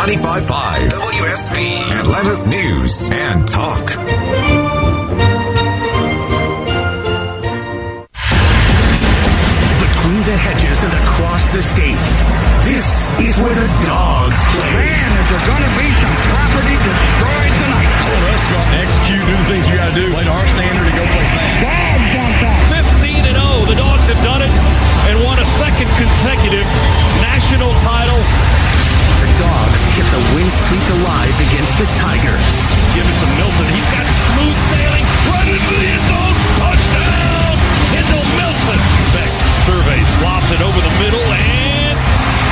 95.5 WSB, Atlanta's News and Talk. Between the hedges and across the state, this is where the Dogs play. Man, if there's going to be some property destroyed tonight. I want us to go out and execute, do the things you got to do, play to our standard, and go play fast. Dogs on top. 15-0. The Dogs have done it and won a second consecutive national title. The Dogs kept the win streak alive against the Tigers. Give it to Milton. He's got smooth sailing right into the end zone. Touchdown! Kendall Milton. Beck surveys, lobs it over the middle, and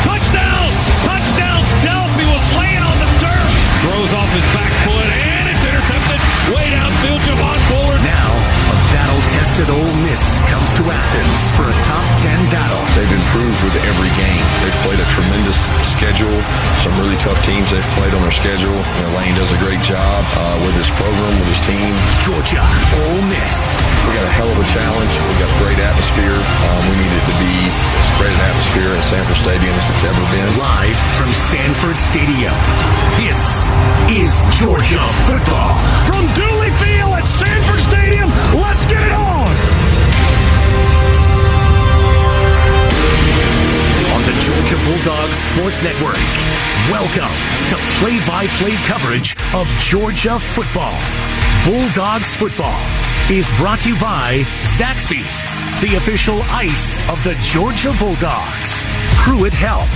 touchdown! Touchdown! Delphi was laying on the turf. Throws off his back foot, and it's intercepted. Way downfield, Javon Bullard. Now, a battle-tested Ole Miss comes to Athens for a top 10 battle. They've improved with every game. They've played a tremendous schedule. Some really tough teams they've played on their schedule. Lane does a great job with his program, with his team. Georgia, Ole Miss. We got a hell of a challenge. We got a great atmosphere. We need it to be as great an atmosphere at Sanford Stadium as it's ever been. Live from Sanford Stadium, this is Georgia football. From Dooley Field at Sanford Stadium, let's get it on! On the Georgia Bulldogs Sports Network, welcome to play-by-play coverage of Georgia football. Bulldogs football is brought to you by Zaxby's, the official ice of the Georgia Bulldogs. Pruitt Health,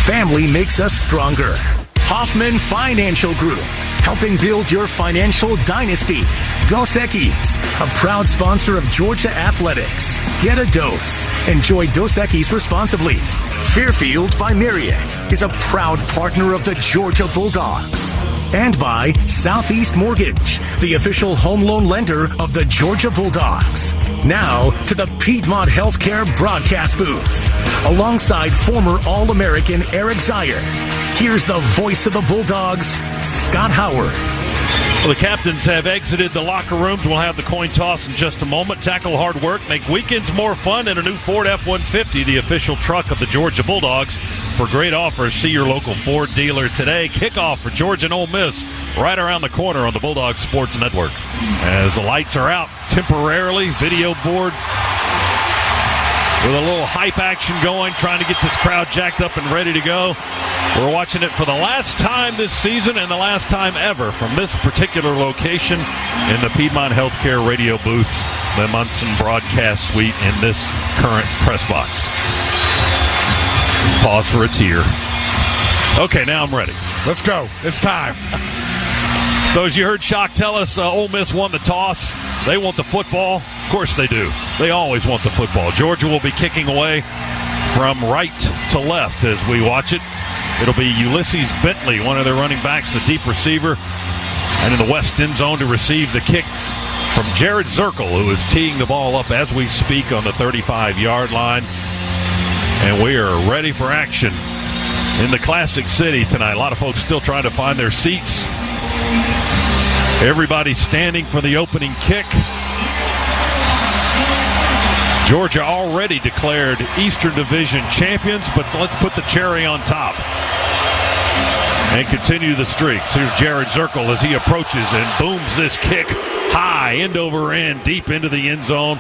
family makes us stronger. Hoffman Financial Group, helping build your financial dynasty. Dos Equis, a proud sponsor of Georgia Athletics. Get a dose. Enjoy Dos Equis responsibly. Fairfield by Marriott is a proud partner of the Georgia Bulldogs. And by Southeast Mortgage, the official home loan lender of the Georgia Bulldogs. Now to the Piedmont Healthcare broadcast booth. Alongside former All-American Eric Zier, here's the voice of the Bulldogs, Scott Howard. Well, the captains have exited the locker rooms. We'll have the coin toss in just a moment. Tackle hard work, make weekends more fun, and a new Ford F-150, the official truck of the Georgia Bulldogs. For great offers, see your local Ford dealer today. Kickoff for Georgia and Ole Miss right around the corner on the Bulldogs Sports Network. As the lights are out temporarily, video board with a little hype action going, trying to get this crowd jacked up and ready to go. We're watching it for the last time this season and the last time ever from this particular location in the Piedmont Healthcare radio booth, the Munson broadcast suite in this current press box. Pause for a tear. Okay, now I'm ready. Let's go. It's time. So as you heard Shock tell us, Ole Miss won the toss. They want the football. Of course they do. They always want the football. Georgia will be kicking away from right to left as we watch it. It'll be Ulysses Bentley, one of their running backs, the deep receiver, and in the west end zone to receive the kick from Jared Zirkle, who is teeing the ball up as we speak on the 35-yard line. And we are ready for action in the Classic City tonight. A lot of folks still trying to find their seats. Everybody standing for the opening kick. Georgia already declared Eastern Division champions, but let's put the cherry on top and continue the streaks. Here's Jared Zirkle as he approaches and booms this kick high, end over end, deep into the end zone.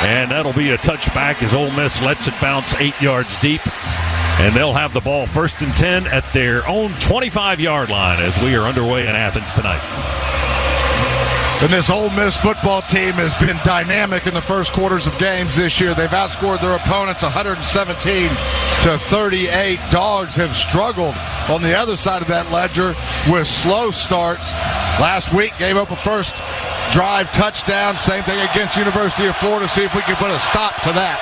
And that'll be a touchback as Ole Miss lets it bounce 8 yards deep. And they'll have the ball 1st and 10 at their own 25-yard line as we are underway in Athens tonight. And this Ole Miss football team has been dynamic in the first quarters of games this year. They've outscored their opponents 117-38. Dogs have struggled on the other side of that ledger with slow starts. Last week gave up a first drive touchdown. Same thing against University of Florida. See if we can put a stop to that.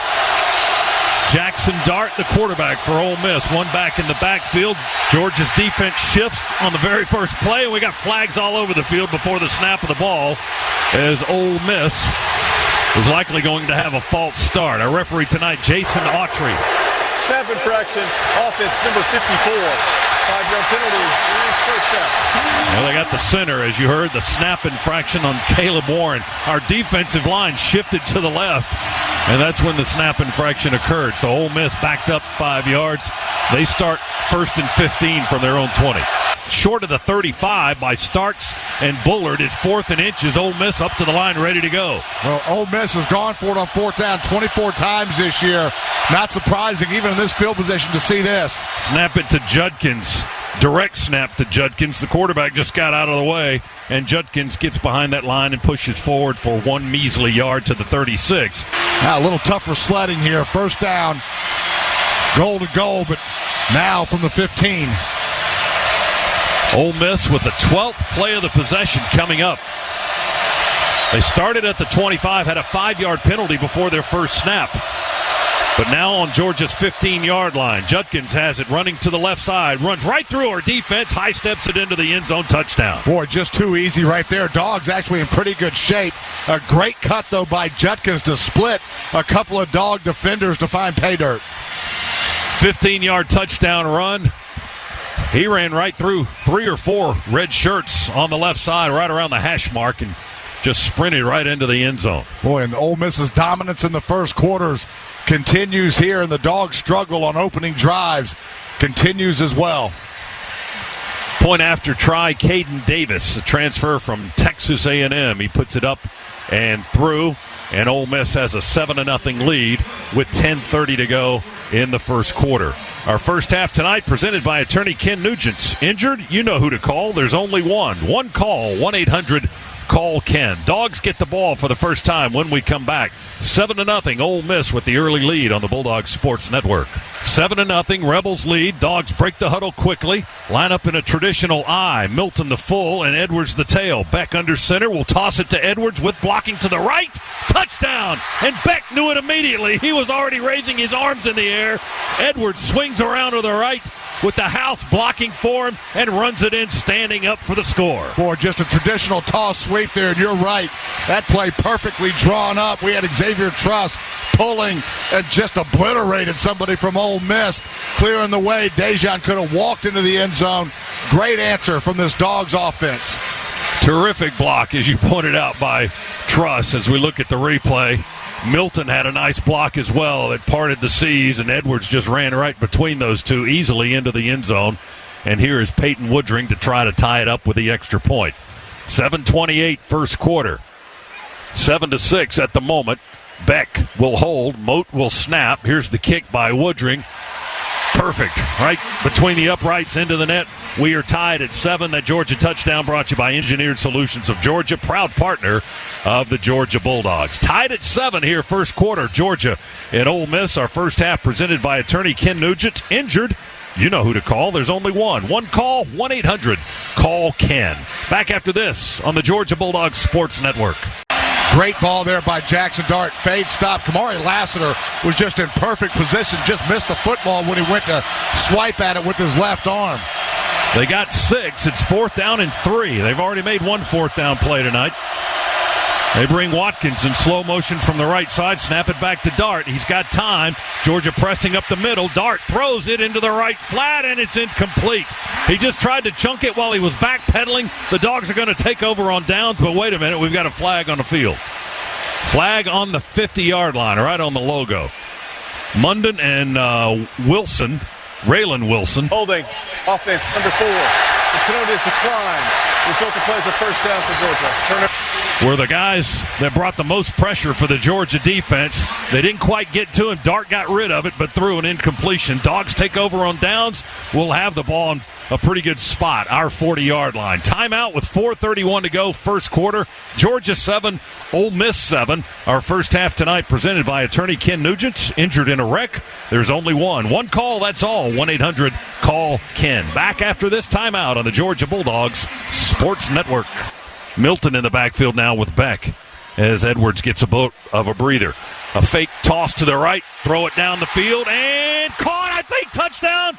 Jackson Dart, the quarterback for Ole Miss. One back in the backfield. Georgia's defense shifts on the very first play, and we got flags all over the field before the snap of the ball as Ole Miss is likely going to have a false start. Our referee tonight, Jason Autry. Snap infraction, offense number 54. 5-yard penalty, first down. Well, they got the center, as you heard, the snap infraction on Caleb Warren. Our defensive line shifted to the left. And that's when the snap infraction occurred. So Ole Miss backed up 5 yards. They start 1st and 15 from their own 20. Short of the 35 by Starks and Bullard. It's 4th and inches. Ole Miss up to the line, ready to go. Well, Ole Miss has gone for it on 4th down 24 times this year. Not surprising, even in this field position, to see this. Snap it to Judkins. Direct snap to Judkins. The quarterback just got out of the way, and Judkins gets behind that line and pushes forward for 1 measly yard to the 36. Now a little tougher sledding here. 1st down, goal to goal, but now from the 15. Ole Miss with the 12th play of the possession coming up. They started at the 25, had a 5-yard penalty before their first snap. But now on Georgia's 15-yard line, Judkins has it running to the left side, runs right through our defense, high steps it into the end zone, touchdown. Boy, just too easy right there. Dogs actually in pretty good shape. A great cut, though, by Judkins to split a couple of dog defenders to find pay dirt. 15-yard touchdown run. He ran right through 3 or 4 red shirts on the left side, right around the hash mark, and just sprinted right into the end zone. Boy, and Ole Miss's dominance in the first quarters continues here, and the Dogs' struggle on opening drives continues as well. Point after try, Caden Davis, a transfer from Texas A&M. He puts it up and through, and Ole Miss has a 7-0 lead with 10:30 to go in the first quarter. Our first half tonight presented by attorney Ken Nugent. Injured? You know who to call. There's only one. One call, 1-800-CALL-KEN. Dogs get the ball for the first time when we come back. 7-0, Ole Miss with the early lead on the Bulldogs Sports Network. 7-0, Rebels lead. Dogs break the huddle quickly. Line up in a traditional I. Milton the full and Edwards the tail. Beck under center. Will toss it to Edwards with blocking to the right. Touchdown! And Beck knew it immediately. He was already raising his arms in the air. Edwards swings around to the right with the house blocking for him and runs it in standing up for the score. Boy, just a traditional toss sweep there, and you're right. That play perfectly drawn up. We had Xavier Truss pulling and just obliterated somebody from Ole Miss, clearing the way. Dejan could have walked into the end zone. Great answer from this Dogs offense. Terrific block, as you pointed out, by Truss as we look at the replay. Milton had a nice block as well that parted the seas, and Edwards just ran right between those two easily into the end zone. And here is Peyton Woodring to try to tie it up with the extra point. 7:28 first quarter. 7-6 at the moment. Beck will hold. Moat will snap. Here's the kick by Woodring. Perfect. Right between the uprights into the net. We are tied at 7. That Georgia touchdown brought you by Engineered Solutions of Georgia, proud partner of the Georgia Bulldogs. Tied at 7 here first quarter. Georgia and Ole Miss. Our first half presented by attorney Ken Nugent. Injured? You know who to call. There's only one. One call, 1-800-CALL-KEN. Back after this on the Georgia Bulldogs Sports Network. Great ball there by Jackson Dart. Fade stop. Kamari Lassiter was just in perfect position. Just missed the football when he went to swipe at it with his left arm. They got 6. It's 4th down and 3. They've already made one 4th down play tonight. They bring Watkins in slow motion from the right side. Snap it back to Dart. He's got time. Georgia pressing up the middle. Dart throws it into the right flat, and it's incomplete. He just tried to chunk it while he was backpedaling. The Dogs are going to take over on downs, but wait a minute. We've got a flag on the field. Flag on the 50-yard line, right on the logo. Munden and Wilson, Raylan Wilson. Holding. Offense, number 4. The penalty is declined. Resulting plays a first down for Georgia. Were the guys that brought the most pressure for the Georgia defense. They didn't quite get to him. Dart got rid of it, but threw an incompletion. Dogs take over on downs. We'll have the ball in a pretty good spot, our 40-yard line. Timeout with 4:31 to go, first quarter. Georgia 7, Ole Miss 7. Our first half tonight presented by attorney Ken Nugent. Injured in a wreck. There's only one. One call, that's all. 1-800-CALL-KEN. Back after this timeout on the Georgia Bulldogs Sports Network. Milton in the backfield now with Beck as Edwards gets a bit of a breather. A fake toss to the right, throw it down the field, and caught, I think, touchdown.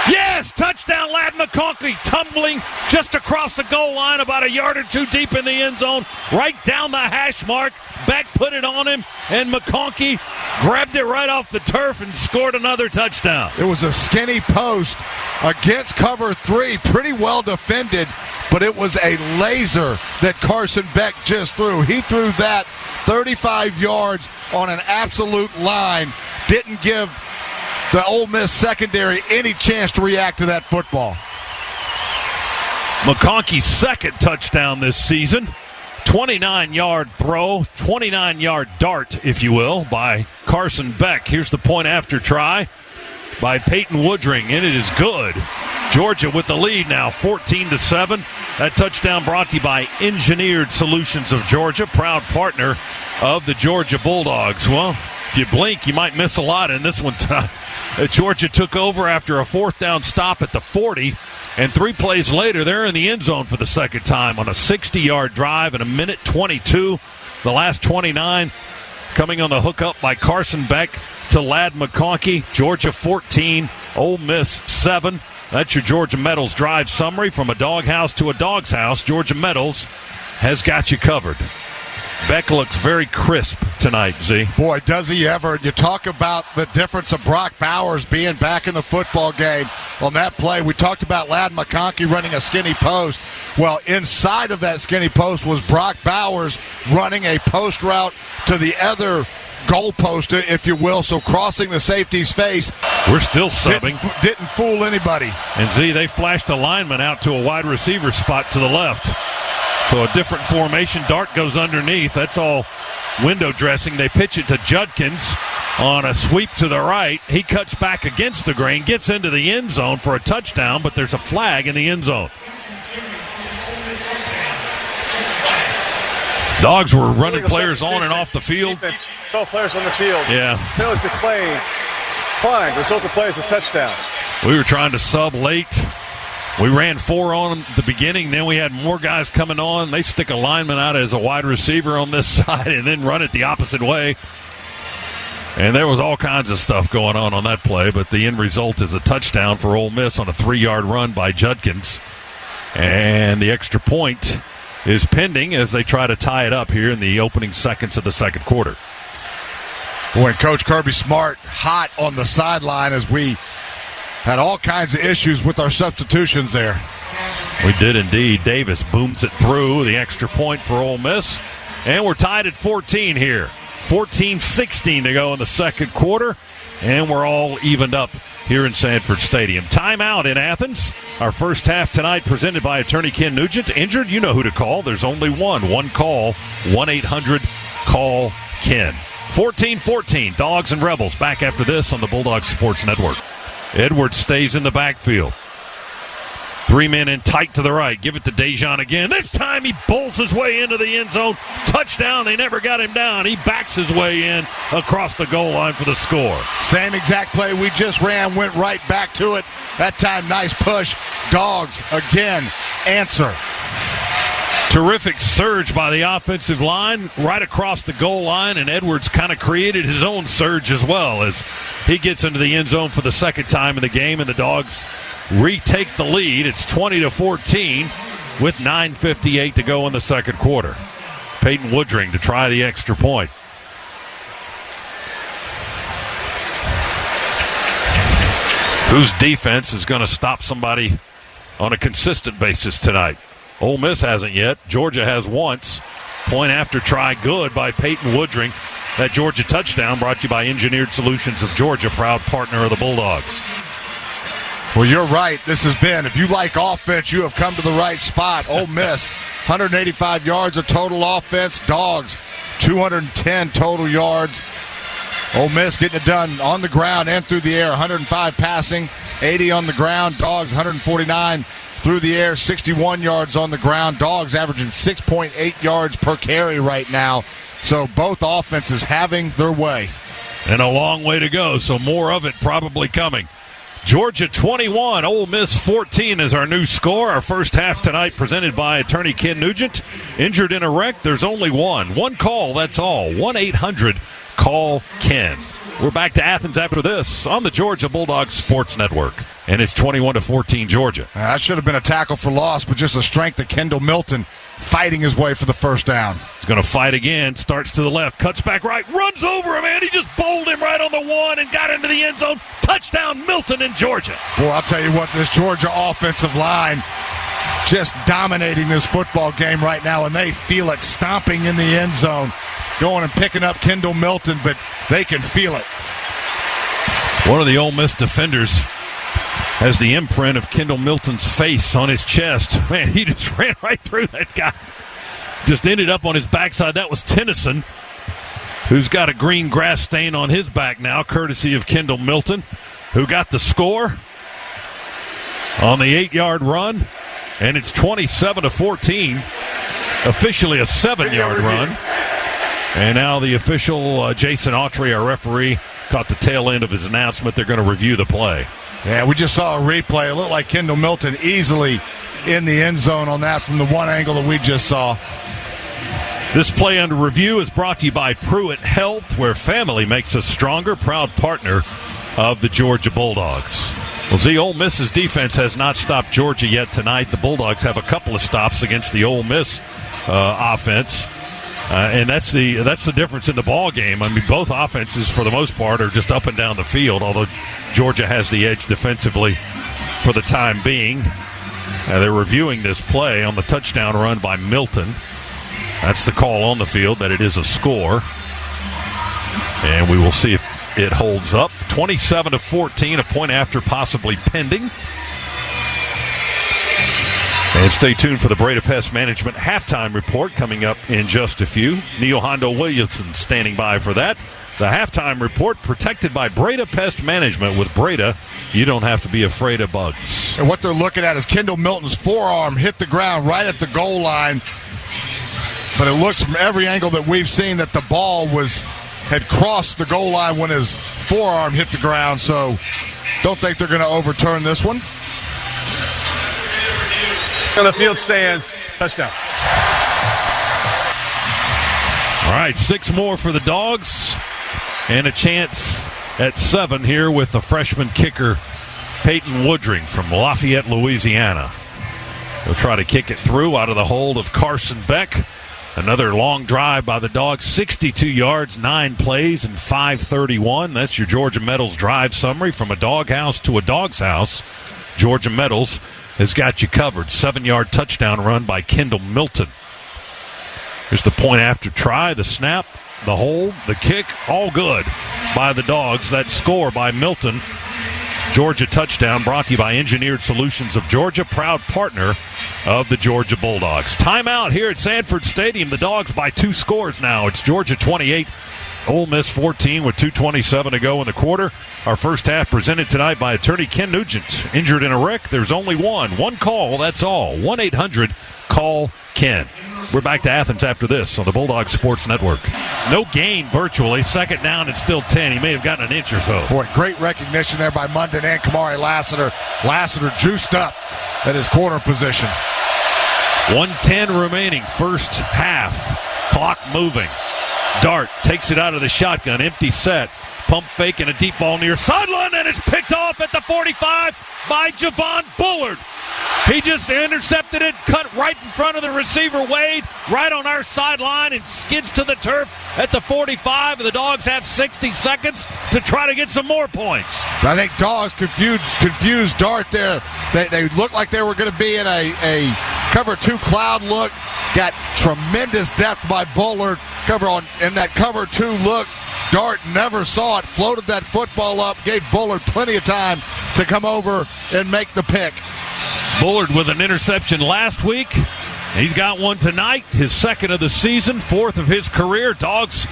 Yes, touchdown, Ladd McConkey, tumbling just across the goal line about a yard or two deep in the end zone, right down the hash mark. Beck put it on him, and McConkey grabbed it right off the turf and scored another touchdown. It was a skinny post against cover 3, pretty well defended, but it was a laser that Carson Beck just threw. He threw that 35 yards on an absolute line. Didn't give the Ole Miss secondary any chance to react to that football. McConkey's second touchdown this season. 29-yard throw, 29-yard dart, if you will, by Carson Beck. Here's the point after try by Peyton Woodring, and it is good. Georgia with the lead now, 14-7. That touchdown brought to you by Engineered Solutions of Georgia, proud partner of the Georgia Bulldogs. Well, if you blink, you might miss a lot in this one tonight. Georgia took over after a fourth down stop at the 40, and 3 plays later, they're in the end zone for the second time on a 60-yard drive in a minute 22. The last 29 coming on the hookup by Carson Beck to Ladd McConkey. Georgia 14, Ole Miss 7. That's your Georgia Metals drive summary. From a doghouse to a dog's house, Georgia Metals has got you covered. Beck looks very crisp tonight, Z. Boy, does he ever. You talk about the difference of Brock Bowers being back in the football game on that play. We talked about Ladd McConkey running a skinny post. Well, inside of that skinny post was Brock Bowers running a post route to the other goalpost, if you will, so crossing the safety's face. We're still subbing. Didn't fool anybody. And Z, they flashed a lineman out to a wide receiver spot to the left. So a different formation. Dart goes underneath. That's all window dressing. They pitch it to Judkins on a sweep to the right. He cuts back against the grain, gets into the end zone for a touchdown, but there's a flag in the end zone. Dogs were running players on and off the field. Defense, 12 players on the field. Yeah. Penalties declined. Result of play is a touchdown. We were trying to sub late. We ran 4 on at the beginning. Then we had more guys coming on. They stick a lineman out as a wide receiver on this side and then run it the opposite way. And there was all kinds of stuff going on that play, but the end result is a touchdown for Ole Miss on a 3-yard run by Judkins. And the extra point is pending as they try to tie it up here in the opening seconds of the second quarter. Boy, Coach Kirby Smart hot on the sideline as we had all kinds of issues with our substitutions there. We did indeed. Davis booms it through, the extra point for Ole Miss. And we're tied at 14 here. 14-16 to go in the second quarter. And we're all evened up here in Sanford Stadium. Timeout in Athens. Our first half tonight presented by attorney Ken Nugent. Injured, you know who to call. There's only one call, 1-800-CALL-KEN. 14-14, Dogs and Rebels back after this on the Bulldogs Sports Network. Edwards stays in the backfield. 3 men in tight to the right. Give it to Dejan again. This time he bowls his way into the end zone. Touchdown. They never got him down. He backs his way in across the goal line for the score. Same exact play we just ran. Went right back to it. That time, nice push. Dogs, again, answer. Terrific surge by the offensive line right across the goal line, and Edwards kind of created his own surge as well as he gets into the end zone for the second time in the game, and the Dogs retake the lead. It's 20-14 with 9:58 to go in the second quarter. Peyton Woodring to try the extra point. Whose defense is going to stop somebody on a consistent basis tonight? Ole Miss hasn't yet. Georgia has once. Point after try good by Peyton Woodring. That Georgia touchdown brought to you by Engineered Solutions of Georgia, proud partner of the Bulldogs. Well, you're right. This has been, if you like offense, you have come to the right spot. Ole Miss, 185 yards of total offense. Dogs, 210 total yards. Ole Miss getting it done on the ground and through the air. 105 passing, 80 on the ground. Dogs, 149 through the air, 61 yards on the ground. Dogs averaging 6.8 yards per carry right now. So both offenses having their way. And a long way to go, so more of it probably coming. Georgia 21, Ole Miss 14 is our new score. Our first half tonight presented by attorney Ken Nugent. Injured in a wreck, there's only one. One call, that's all. 1-800-CALL-KEN. We're back to Athens after this on the Georgia Bulldogs Sports Network. And it's 21-14 Georgia. That should have been a tackle for loss, but just the strength of Kendall Milton fighting his way for the first down. He's going to fight again. Starts to the left, cuts back right, runs over him, man. He just bowled him right on the one and got into the end zone. Touchdown, Milton in Georgia. Well, I'll tell you what, this Georgia offensive line just dominating this football game right now, and they feel it stomping in the end zone. going and picking up Kendall Milton, but they can feel it. One of the Ole Miss defenders has the imprint of Kendall Milton's face on his chest. Man, he just ran right through that guy. Just ended up on his backside. That was Tennyson, who's got a green grass stain on his back now, courtesy of Kendall Milton, who got the score on the 8-yard run. And it's 27-14, officially a 7-yard run. And now the official, Jason Autry, our referee, caught the tail end of his announcement. They're going to review the play. Yeah, we just saw a replay. It looked like Kendall Milton easily in the end zone on that from the one angle that we just saw. This play under review is brought to you by Pruitt Health, where family makes us stronger, proud partner of the Georgia Bulldogs. Well, see, Ole Miss's defense has not stopped Georgia yet tonight. The Bulldogs have a couple of stops against the Ole Miss offense, and that's the difference in the ball game. I mean, both offenses, for the most part, are just up and down the field, although Georgia has the edge defensively for the time being. They're reviewing this play on the touchdown run by Milton. That's the call on the field, that it is a score. And we will see if it holds up. 27-14, a point after possibly pending. And stay tuned for the Breda Pest Management halftime report coming up in just a few. Neil Hondo Williamson standing by for that. The halftime report protected by Breda Pest Management. With Breda, you don't have to be afraid of bugs. And what they're looking at is Kendall Milton's forearm hit the ground right at the goal line. But it looks from every angle that we've seen that the ball had crossed the goal line when his forearm hit the ground. So don't think they're going to overturn this one. On the field stands. Touchdown. All right, 6 more for the Dogs. And a chance at 7 here with the freshman kicker, Peyton Woodring from Lafayette, Louisiana. He'll try to kick it through out of the hold of Carson Beck. Another long drive by the Dogs, 62 yards, 9 plays, and 5:31. That's your Georgia Metals drive summary. From a doghouse to a dog's house, Georgia Metals has got you covered. 7-yard touchdown run by Kendall Milton. Here's the point after try, the snap, the hold, the kick, all good by the Dogs. That score by Milton. Georgia touchdown brought to you by Engineered Solutions of Georgia, proud partner of the Georgia Bulldogs. Timeout here at Sanford Stadium. The Dogs by 2 scores now. It's Georgia 28, Ole Miss 14 with 2:27 to go in the quarter. Our first half presented tonight by attorney Ken Nugent. Injured in a wreck? There's only one call, that's all. 1-800-CALL-KEN. We're back to Athens after this on the Bulldog Sports Network. No gain virtually. Second down, it's still 10. He may have gotten an inch or so. Boy, great recognition there by Munden and Kamari Lassiter. Lassiter juiced up at his corner position. 1:10 remaining, first half. Clock moving. Dart takes it out of the shotgun, empty set. Pump fake and a deep ball near sideline, and it's picked off at the 45 by Javon Bullard. He just intercepted it, cut right in front of the receiver, Wade, right on our sideline, and skids to the turf at the 45. The Dogs have 60 seconds to try to get some more points. I think Dogs confused Dart there. They looked like they were going to be in a cover 2 cloud look. Got tremendous depth by Bullard. In that cover 2 look, Dart never saw it, floated that football up, gave Bullard plenty of time to come over and make the pick. Bullard with an interception last week. He's got one tonight, his second of the season, 4th of his career. Dogs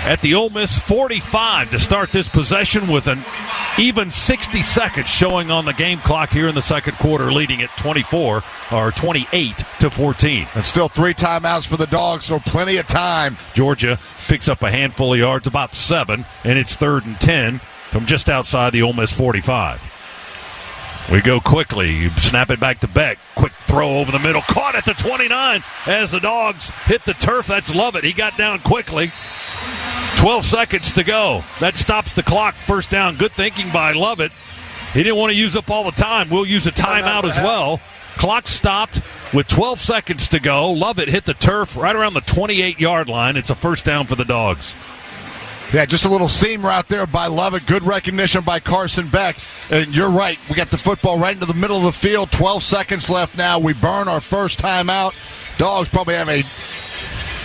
at the Ole Miss 45 to start this possession with an even 60 seconds showing on the game clock here in the second quarter, leading at 28-14. And still 3 timeouts for the Dogs, so plenty of time. Georgia picks up a handful of yards, about 7, and it's 3rd and 10 from just outside the Ole Miss 45. We go quickly. Snap it back to Beck. Quick throw over the middle. Caught at the 29 as the Dogs hit the turf. That's Lovett. He got down quickly. 12 seconds to go. That stops the clock. First down. Good thinking by Lovett. He didn't want to use up all the time. We'll use a timeout as well. Clock stopped with 12 seconds to go. Lovett hit the turf right around the 28-yard line. It's a first down for the Dogs. Yeah, just a little seam route there by Lovett. Good recognition by Carson Beck. And you're right. We got the football right into the middle of the field. 12 seconds left now. We burn our first timeout. Dogs probably have a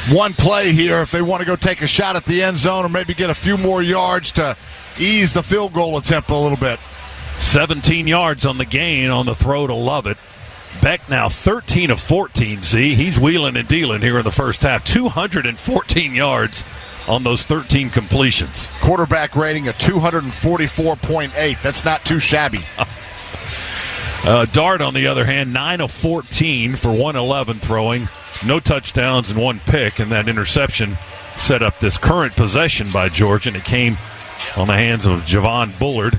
one play here if they want to go take a shot at the end zone or maybe get a few more yards to ease the field goal attempt a little bit. 17 yards on the gain on the throw to Lovett. Beck now 13 of 14, Z. He's wheeling and dealing here in the first half. 214 yards on those 13 completions. Quarterback rating of 244.8. That's not too shabby. Dart, on the other hand, 9 of 14 for 111 throwing. No touchdowns and one pick, and that interception set up this current possession by Georgia, and it came on the hands of Javon Bullard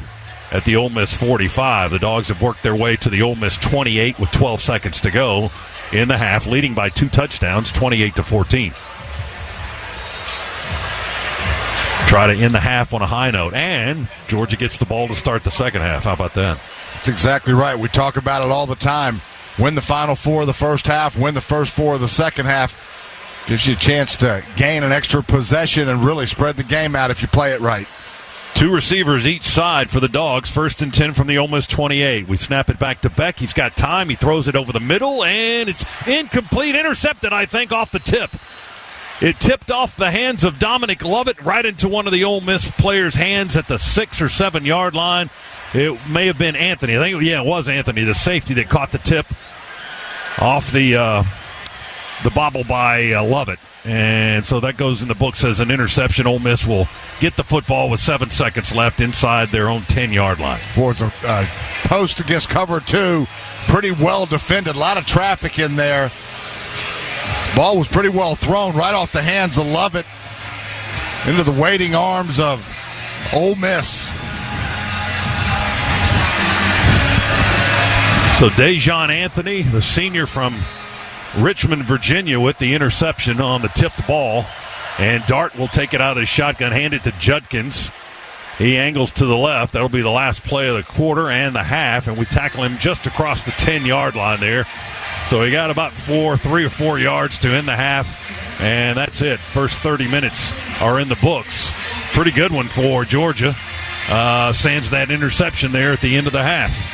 at the Ole Miss 45. The Dogs have worked their way to the Ole Miss 28 with 12 seconds to go in the half, leading by 2 touchdowns, 28-14. Try to end the half on a high note, and Georgia gets the ball to start the second half. How about that? That's exactly right. We talk about it all the time. Win the final 4 of the first half, win the first 4 of the second half. Gives you a chance to gain an extra possession and really spread the game out if you play it right. 2 receivers each side for the Dogs. 1st and 10 from the Ole Miss 28. We snap it back to Beck. He's got time. He throws it over the middle, and it's incomplete. Intercepted, I think, off the tip. It tipped off the hands of Dominic Lovett right into one of the Ole Miss players' hands at the 6 or 7 yard line. It may have been Anthony. I think, it was Anthony, the safety, that caught the tip off the bobble by Lovett. And so that goes in the books as an interception. Ole Miss will get the football with 7 seconds left inside their own 10-yard line. Boy, it's a post against cover 2. Pretty well defended. A lot of traffic in there. Ball was pretty well thrown right off the hands of Lovett into the waiting arms of Ole Miss. So Dejon Anthony, the senior from Richmond, Virginia, with the interception on the tipped ball. And Dart will take it out of his shotgun, hand it to Judkins. He angles to the left. That'll be the last play of the quarter and the half, and we tackle him just across the 10-yard line there. So he got about 3 or 4 yards to end the half, and that's it. First 30 minutes are in the books. Pretty good one for Georgia. Sans that interception there at the end of the half.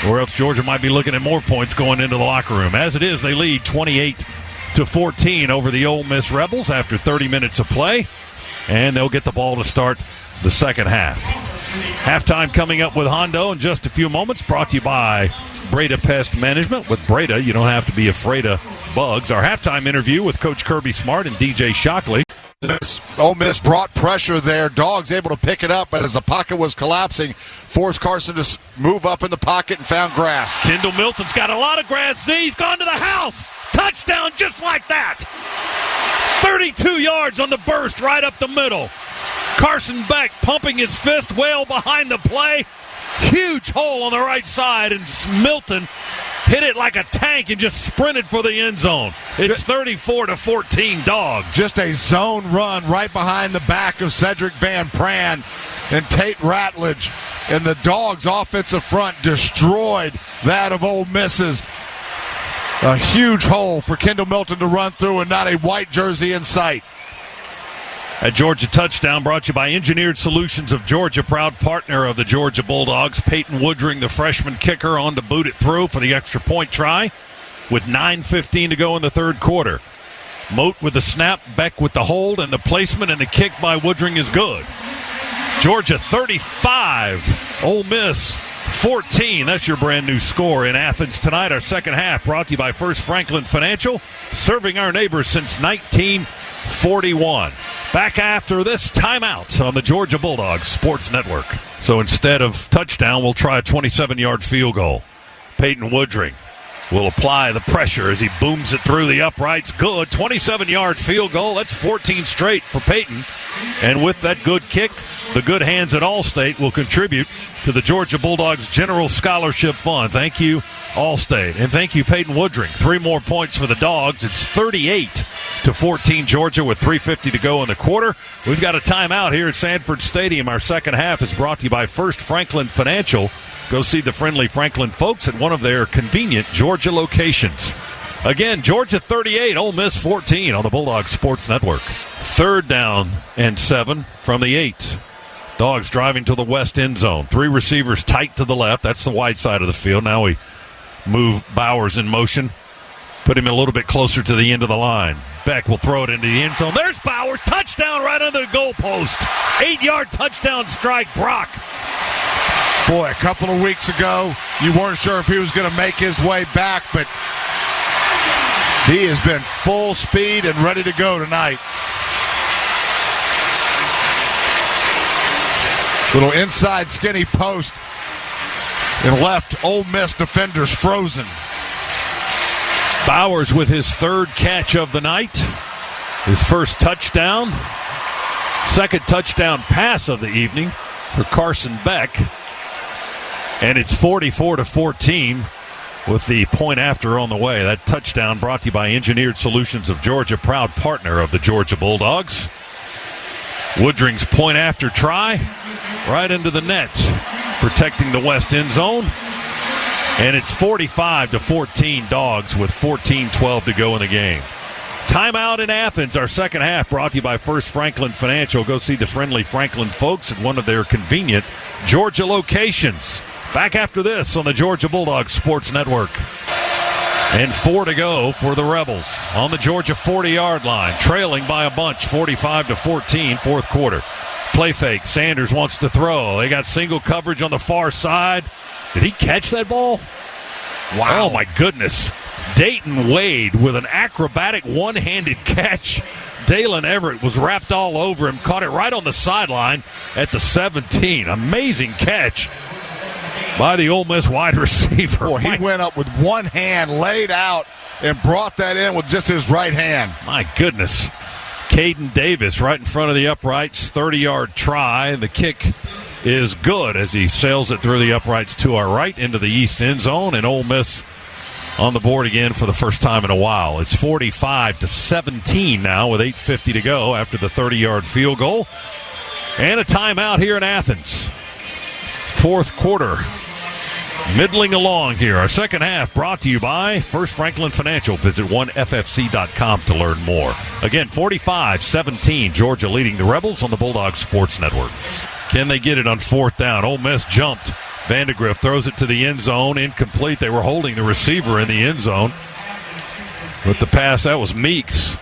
Or else Georgia might be looking at more points going into the locker room. As it is, they lead 28-14 over the Ole Miss Rebels after 30 minutes of play, and they'll get the ball to start the second half. Halftime coming up with Hondo in just a few moments, brought to you by Breda Pest Management. With Breda, you don't have to be afraid of bugs. Our halftime interview with Coach Kirby Smart and DJ Shockley. Ole Miss brought pressure there. Dogs able to pick it up, but as the pocket was collapsing, forced Carson to move up in the pocket and found grass. Kendall Milton's got a lot of grass. He's gone to the house. Touchdown just like that. 32 yards on the burst right up the middle. Carson Beck pumping his fist well behind the play. Huge hole on the right side, and Milton hit it like a tank and just sprinted for the end zone. It's 34-14 Dogs. Just a zone run right behind the back of Cedric Van Pran and Tate Ratledge. And the Dogs' offensive front destroyed that of Ole Miss's. A huge hole for Kendall Milton to run through and not a white jersey in sight. A Georgia touchdown brought to you by Engineered Solutions of Georgia, proud partner of the Georgia Bulldogs. Peyton Woodring, the freshman kicker, on to boot it through for the extra point try with 9:15 to go in the third quarter. Moat with the snap, Beck with the hold, and the placement, and the kick by Woodring is good. Georgia 35, Ole Miss 14. That's your brand new score in Athens tonight. Our second half brought to you by First Franklin Financial, serving our neighbors since 1941. Back after this timeout on the Georgia Bulldogs Sports Network. So instead of touchdown, we'll try a 27-yard field goal. Peyton Woodring will apply the pressure as he booms it through the uprights. Good. 27-yard field goal. That's 14 straight for Peyton. And with that good kick, the good hands at Allstate will contribute to the Georgia Bulldogs General Scholarship Fund. Thank you, Allstate. And thank you, Peyton Woodring. 3 more points for the Dogs. It's 38-14 Georgia with 3:50 to go in the quarter. We've got a timeout here at Sanford Stadium. Our second half is brought to you by First Franklin Financial. Go see the friendly Franklin folks at one of their convenient Georgia locations. Again, Georgia 38, Ole Miss 14 on the Bulldogs Sports Network. 3rd down and 7 from the 8. Dogs driving to the west end zone. 3 receivers tight to the left. That's the wide side of the field. Now we move Bowers in motion. Put him a little bit closer to the end of the line. Beck will throw it into the end zone. There's Bowers. Touchdown right under the goalpost. 8-yard touchdown strike, Brock. Boy, a couple of weeks ago, you weren't sure if he was going to make his way back, but he has been full speed and ready to go tonight. Little inside skinny post and left Ole Miss defenders frozen. Bowers with his third catch of the night. His first touchdown. Second touchdown pass of the evening for Carson Beck. And it's 44-14 with the point after on the way. That touchdown brought to you by Engineered Solutions of Georgia, proud partner of the Georgia Bulldogs. Woodring's point after try right into the net, protecting the west end zone. And it's 45-14 Dogs with 14:12 to go in the game. Timeout in Athens. Our second half brought to you by First Franklin Financial. Go see the friendly Franklin folks at one of their convenient Georgia locations. Back after this on the Georgia Bulldogs Sports Network. And 4 to go for the Rebels on the Georgia 40-yard line, trailing by a bunch, 45-14, fourth quarter. Play fake. Sanders wants to throw. They got single coverage on the far side. Did he catch that ball? Wow. Oh, my goodness. Dayton Wade with an acrobatic one-handed catch. Dalen Everett was wrapped all over him, caught it right on the sideline at the 17. Amazing catch by the Ole Miss wide receiver. Boy, he went up with one hand, laid out, and brought that in with just his right hand. My goodness. Caden Davis right in front of the uprights, 30-yard try, and the kick is good as he sails it through the uprights to our right into the east end zone, and Ole Miss on the board again for the first time in a while. It's 45-17 now with 8:50 to go after the 30-yard field goal. And a timeout here in Athens. Fourth quarter. Middling along here. Our second half brought to you by First Franklin Financial. Visit 1FFC.com to learn more. Again, 45-17, Georgia leading the Rebels on the Bulldogs Sports Network. Can they get it on fourth down? Ole Miss jumped. Vandegrift throws it to the end zone. Incomplete. They were holding the receiver in the end zone. With the pass, that was Meeks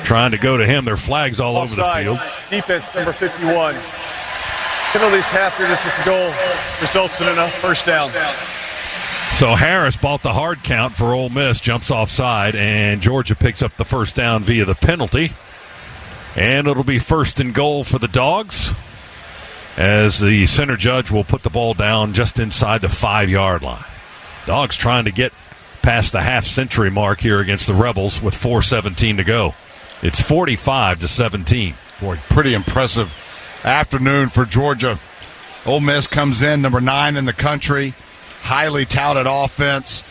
trying to go to him. There are flags all Offside. over the field. Defense, number 51. Penalties after this is the goal. Results in a first down. So Harris bought the hard count for Ole Miss, jumps offside, and Georgia picks up the first down via the penalty. And it'll be first and goal for the Dogs, as the center judge will put the ball down just inside the 5-yard line. Dogs trying to get past the half-century mark here against the Rebels with 4:17 to go. It's 45-17. Boy, pretty impressive afternoon for Georgia. Ole Miss comes in number 9 in the country. Highly touted offense.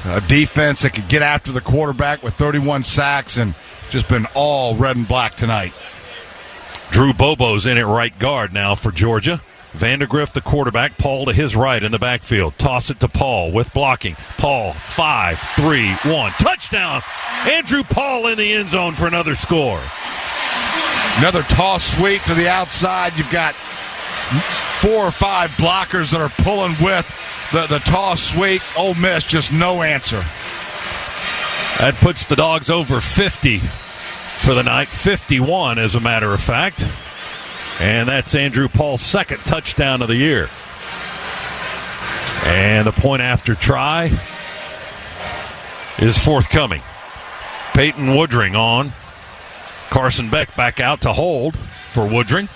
A defense that could get after the quarterback with 31 sacks and just been all red and black tonight. Drew Bobo's in at right guard now for Georgia. Vandegrift, the quarterback. Paul to his right in the backfield. Toss it to Paul with blocking. Paul, 5, 3, 1. Touchdown! Andrew Paul in the end zone for another score. Another toss sweep to the outside. You've got 4 or 5 blockers that are pulling with the toss sweep. Ole Miss, just no answer. That puts the Dogs over 50 for the night. 51, as a matter of fact. And that's Andrew Paul's second touchdown of the year. And the point after try is forthcoming. Peyton Woodring on. Carson Beck back out to hold for Woodring.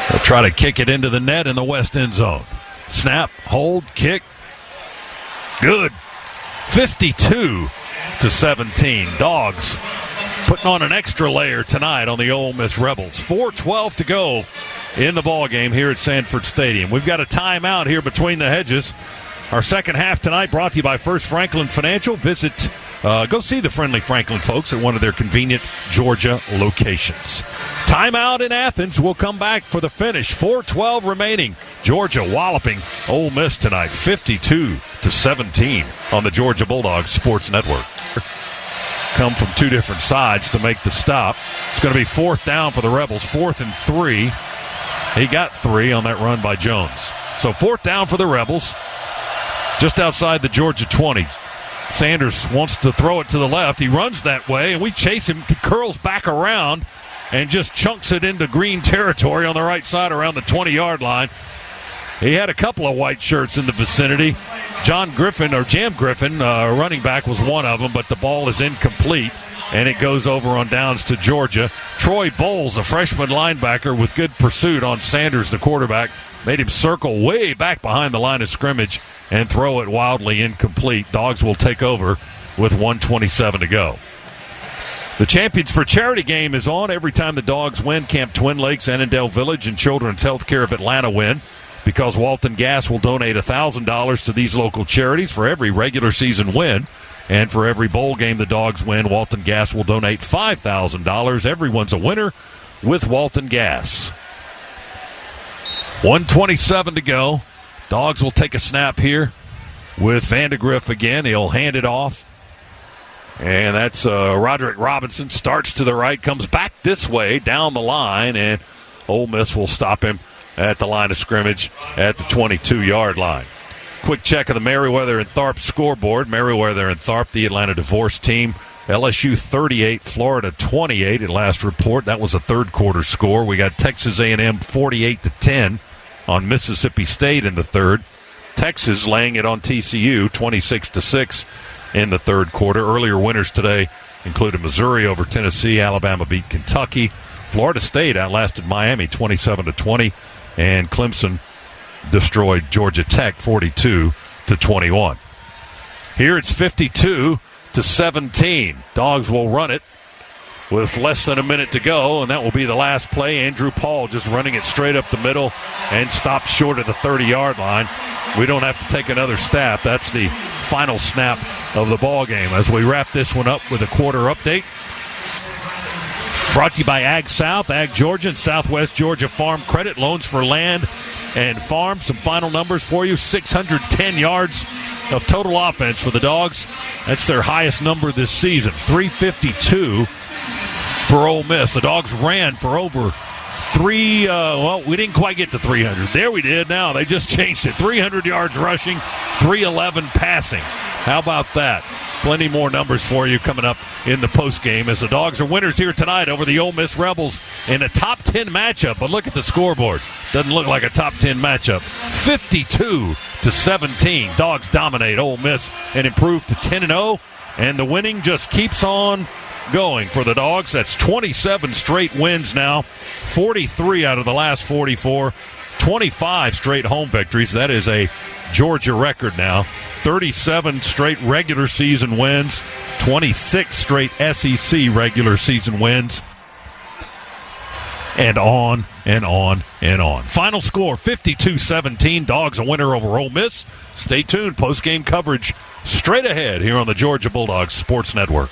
They'll try to kick it into the net in the west end zone. Snap, hold, kick. Good. 52-17. Dogs putting on an extra layer tonight on the Ole Miss Rebels. 4:12 to go in the ballgame here at Sanford Stadium. We've got a timeout here between the hedges. Our second half tonight brought to you by First Franklin Financial. Go see the friendly Franklin folks at one of their convenient Georgia locations. Timeout in Athens. We'll come back for the finish. 4:12 remaining. Georgia walloping Ole Miss tonight, 52-17 on the Georgia Bulldogs Sports Network. Come from two different sides to make the stop. It's going to be fourth down for the Rebels, 4th and 3. He got 3 on that run by Jones. So fourth down for the Rebels, just outside the Georgia 20. Sanders wants to throw it to the left. He runs that way, and we chase him. He curls back around and just chunks it into green territory on the right side around the 20-yard line. He had a couple of white shirts in the vicinity. Jam Griffin, running back, was one of them, but the ball is incomplete, and it goes over on downs to Georgia. Troy Bowles, a freshman linebacker with good pursuit on Sanders, the quarterback, made him circle way back behind the line of scrimmage and throw it wildly incomplete. Dogs will take over with 1:27 to go. The Champions for Charity game is on. Every time the Dogs win, Camp Twin Lakes, Annandale Village, and Children's Healthcare of Atlanta win, because Walton Gas will donate $1,000 to these local charities for every regular season win. And for every bowl game the Dogs win, Walton Gas will donate $5,000. Everyone's a winner with Walton Gas. 1:27 to go. Dogs will take a snap here with Vandegrift again. He'll hand it off. And that's Roderick Robinson. Starts to the right, comes back this way down the line, and Ole Miss will stop him at the line of scrimmage at the 22-yard line. Quick check of the Merriweather and Tharp scoreboard. Merriweather and Tharp, the Atlanta divorce team. LSU 38, Florida 28 at last report. That was a third-quarter score. We got Texas A&M 48-10 on Mississippi State in the third. Texas laying it on TCU 26-6 in the third quarter. Earlier winners today included Missouri over Tennessee. Alabama beat Kentucky. Florida State outlasted Miami 27-20, and Clemson destroyed Georgia Tech 42-21. Here it's 52-17. Dogs will run it with less than a minute to go, and that will be the last play. Andrew Paul just running it straight up the middle and stopped short of the 30-yard line. We don't have to take another snap. That's the final snap of the ball game. As we wrap this one up with a quarter update, brought to you by Ag South, Ag Georgia, and Southwest Georgia Farm Credit. Loans for land and farm. Some final numbers for you. 610 yards of total offense for the Dogs. That's their highest number this season. 352 for Ole Miss. The Dogs ran for over we didn't quite get to 300. There we did. Now they just changed it. 300 yards rushing, 311 passing. How about that? Plenty more numbers for you coming up in the postgame as the Dogs are winners here tonight over the Ole Miss Rebels in a top 10 matchup. But look at the scoreboard. Doesn't look like a top 10 matchup. 52-17. Dogs dominate Ole Miss and improve to 10-0. And the winning just keeps on going for the Dogs. That's 27 straight wins now. 43 out of the last 44. 25 straight home victories. That is a Georgia record now. 37 straight regular season wins. 26 straight SEC regular season wins. And on and on and on. Final score, 52-17. Dogs a winner over Ole Miss. Stay tuned. Post-game coverage straight ahead here on the Georgia Bulldogs Sports Network.